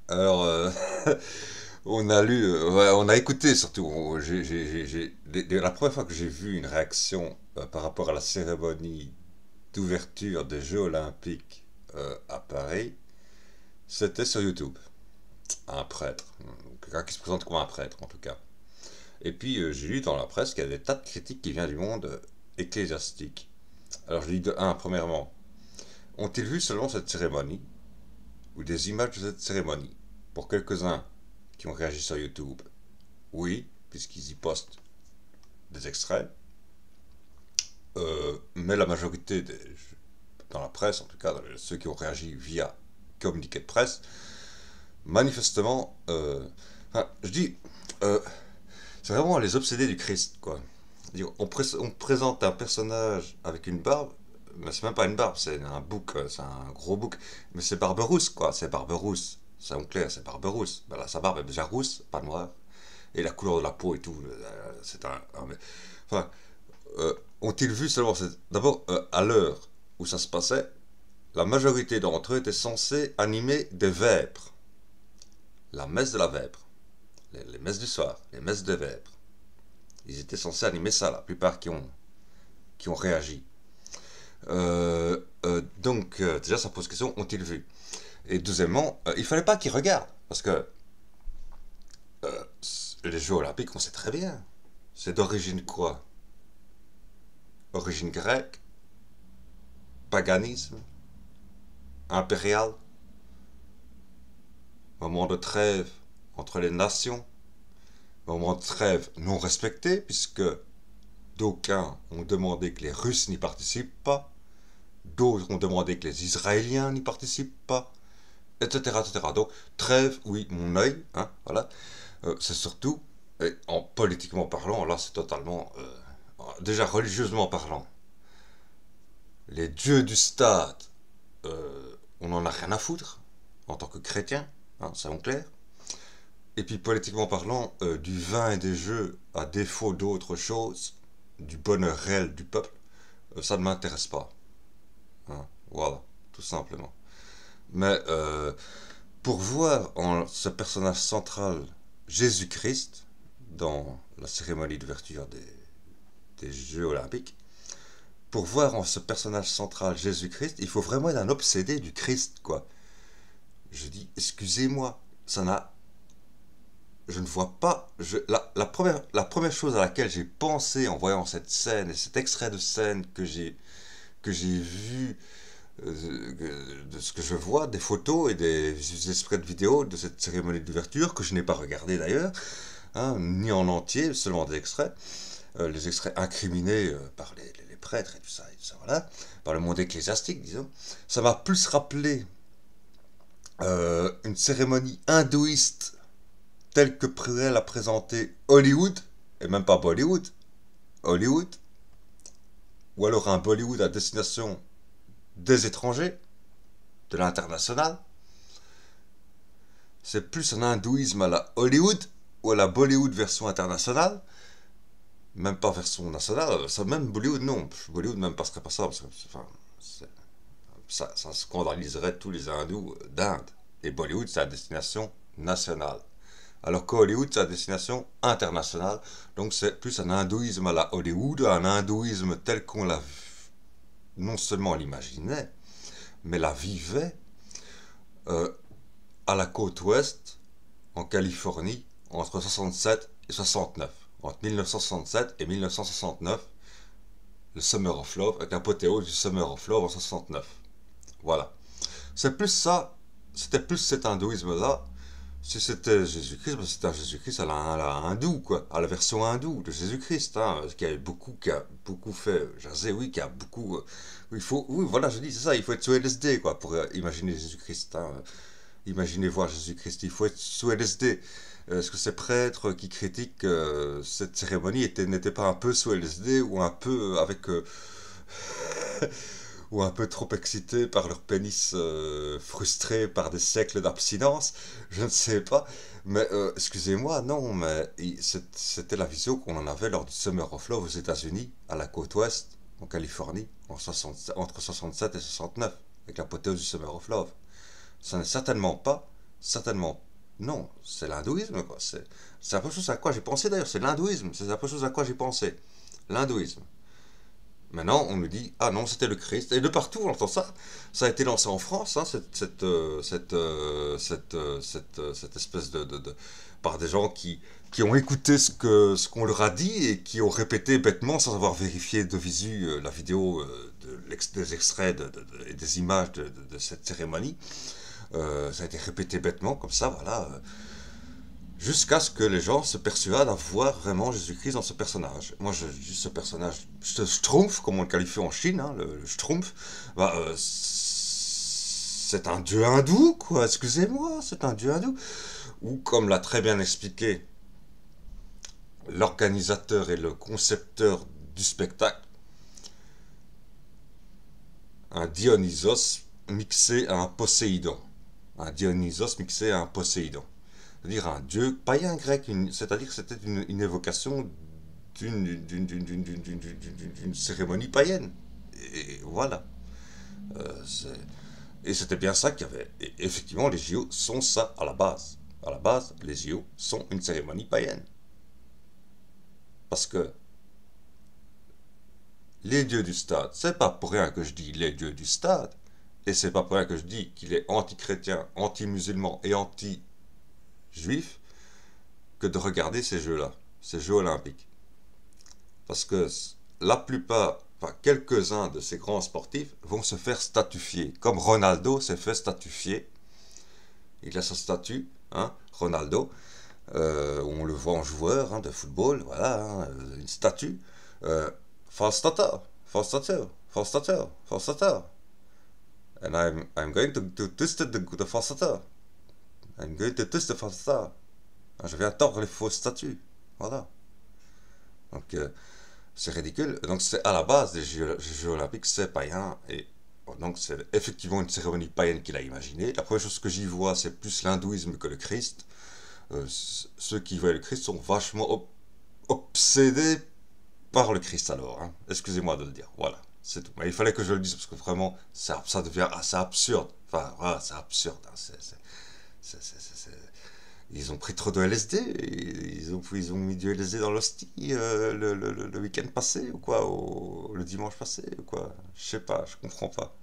Alors, on a lu, ouais, on a écouté surtout. La première fois que j'ai vu une réaction par rapport à la cérémonie d'ouverture des Jeux Olympiques à Paris, c'était sur YouTube. Un prêtre, quelqu'un qui se présente comme un prêtre en tout cas. Et puis j'ai lu dans la presse qu'il y a des tas de critiques qui viennent du monde ecclésiastique. Alors je dis de un, premièrement, ont-ils vu seulement cette cérémonie ou des images de cette cérémonie? Pour quelques-uns qui ont réagi sur YouTube, oui, puisqu'ils y postent des extraits, mais la majorité dans la presse, en tout cas ceux qui ont réagi via communiqué de presse, manifestement, enfin, je dis, euh, c'est vraiment les obsédés du Christ, quoi. On présente un personnage avec une barbe, mais c'est même pas une barbe, c'est un bouc, c'est un gros bouc, mais c'est Barberousse, quoi, c'est Barberousse. C'est clair, c'est Barberousse. Ben là, sa barbe est déjà rousse, pas noire. Et la couleur de la peau et tout, c'est enfin, ont-ils vu seulement d'abord, à l'heure où ça se passait, la majorité d'entre eux étaient censés animer des vêpres. La messe de la vêpre. Les messes du soir, les messes de vêpres. Ils étaient censés animer ça, la plupart qui ont réagi. Donc, déjà, ça pose question, ont-ils vu? Et deuxièmement, il fallait pas qu'ils regardent, parce que euh, les Jeux Olympiques, on sait très bien. C'est d'origine quoi? Origine grecque? Paganisme? Impérial? Moment de trêve entre les nations? Moment de trêve non respecté, puisque d'aucuns ont demandé que les Russes n'y participent pas, d'autres ont demandé que les Israéliens n'y participent pas, etc., etc. Donc, trêve, oui, mon œil, hein, voilà. C'est surtout, et en politiquement parlant, là c'est totalement, déjà religieusement parlant, les dieux du stade, on n'en a rien à foutre en tant que chrétien, hein, soyons clairs. Et puis politiquement parlant, du vin et des jeux, à défaut d'autre chose, du bonheur réel du peuple, ça ne m'intéresse pas. Hein, voilà, tout simplement. Mais pour voir en ce personnage central Jésus-Christ dans la cérémonie d'ouverture des Jeux Olympiques, pour voir en ce personnage central Jésus-Christ, il faut vraiment être un obsédé du Christ, quoi. Je dis, excusez-moi, ça n'a. Je ne vois pas. La première chose à laquelle j'ai pensé en voyant cette scène et cet extrait de scène que j'ai vu, de ce que je vois, des photos et des extraits de vidéos de cette cérémonie d'ouverture, que je n'ai pas regardé d'ailleurs, hein, ni en entier, seulement des extraits, les extraits incriminés par les prêtres et tout ça, voilà, par le monde ecclésiastique, disons, ça m'a plus rappelé une cérémonie hindouiste telle que pourrait la présenter Hollywood, et même pas Bollywood, Hollywood, ou alors un Bollywood à destination des étrangers, de l'international. C'est plus un hindouisme à la Hollywood ou à la Bollywood version internationale, même pas version nationale, ça même Bollywood non, Bollywood même passerait pas ça, parce que enfin, ça scandaliserait tous les hindous d'Inde. Et Bollywood c'est la destination nationale. Alors que Hollywood c'est la destination internationale, donc c'est plus un hindouisme à la Hollywood, un hindouisme tel qu'on l'a non seulement l'imaginait, mais la vivait euh, à la côte ouest, en Californie, entre 67 et 69. Entre 1967 et 1969, le Summer of Love, avec l'apothéose du Summer of Love en 69. Voilà. C'est plus ça, c'était plus cet hindouisme-là. Si c'était Jésus-Christ, ben c'était un Jésus-Christ à la hindoue, quoi, à la version hindoue de Jésus-Christ, hein, qui a beaucoup fait, je sais, oui, qui a beaucoup, il faut, oui, voilà, je dis, c'est ça, il faut être sous LSD, quoi, pour imaginer Jésus-Christ, hein. Imaginez voir Jésus-Christ, il faut être sous LSD. Est-ce que ces prêtres qui critiquent cette cérémonie n'étaient pas un peu sous LSD ou un peu avec ou un peu trop excités par leur pénis frustré par des siècles d'abstinence? Je ne sais pas. Mais excusez-moi, non, mais c'était la vision qu'on en avait lors du Summer of Love aux États-Unis, à la côte ouest, en Californie, entre 67 et 69, avec l'apothéose du Summer of Love. Ce n'est certainement pas Certainement. Non, c'est l'hindouisme, quoi. C'est un peu chose à quoi j'ai pensé d'ailleurs, c'est l'hindouisme, c'est un peu chose à quoi j'ai pensé. L'hindouisme. Maintenant, on nous dit, ah non, c'était le Christ. Et de partout, on entend ça. Ça a été lancé en France, hein, cette espèce par des gens qui ont écouté ce qu'on leur a dit et qui ont répété bêtement, sans avoir vérifié de visu la vidéo, des extraits et des images de cette cérémonie. Ça a été répété bêtement, comme ça, voilà. Jusqu'à ce que les gens se persuadent à voir vraiment Jésus-Christ dans ce personnage. Moi, je dis ce personnage, ce Schtroumpf, comme on le qualifie en Chine, hein, le Schtroumpf, bah, c'est un dieu hindou, quoi, excusez-moi, c'est un dieu hindou. Ou comme l'a très bien expliqué l'organisateur et le concepteur du spectacle, un Dionysos mixé à un Poséidon. Un Dionysos mixé à un Poséidon. C'est-à-dire un dieu païen grec, c'est-à-dire que c'était une évocation d'une cérémonie païenne. Et voilà. Et c'était bien ça qu'il y avait. Et effectivement, les JO sont ça à la base. À la base, les JO sont une cérémonie païenne. Parce que les dieux du stade, c'est pas pour rien que je dis les dieux du stade, et c'est pas pour rien que je dis qu'il est anti-chrétien, anti-musulman et anti-juif, que de regarder ces jeux-là, ces jeux olympiques. Parce que la plupart, enfin quelques-uns de ces grands sportifs vont se faire statufier. Comme Ronaldo s'est fait statufier. Il a son statut, hein, Ronaldo. On le voit en joueur, hein, de football, voilà, hein, une statue. False starter, false starter, false starter, false starter. And I'm going to twist the false starter. I'm going to twist the false starter. Je viens tordre les fausses statues. Voilà. Donc, c'est ridicule. Donc, c'est à la base des Jeux Olympiques, c'est païen. Et donc, c'est effectivement une cérémonie païenne qu'il a imaginée. La première chose que j'y vois, c'est plus l'hindouisme que le Christ. Ceux qui voient le Christ sont vachement obsédés par le Christ, alors. Hein. Excusez-moi de le dire. Voilà. C'est tout. Mais il fallait que je le dise parce que vraiment, ça devient assez absurde. Enfin, voilà, c'est absurde. Hein. Ils ont pris trop de LSD, ils ont mis du LSD dans l'hostie le week-end passé ou quoi, le dimanche passé ou quoi. Je sais pas, je comprends pas.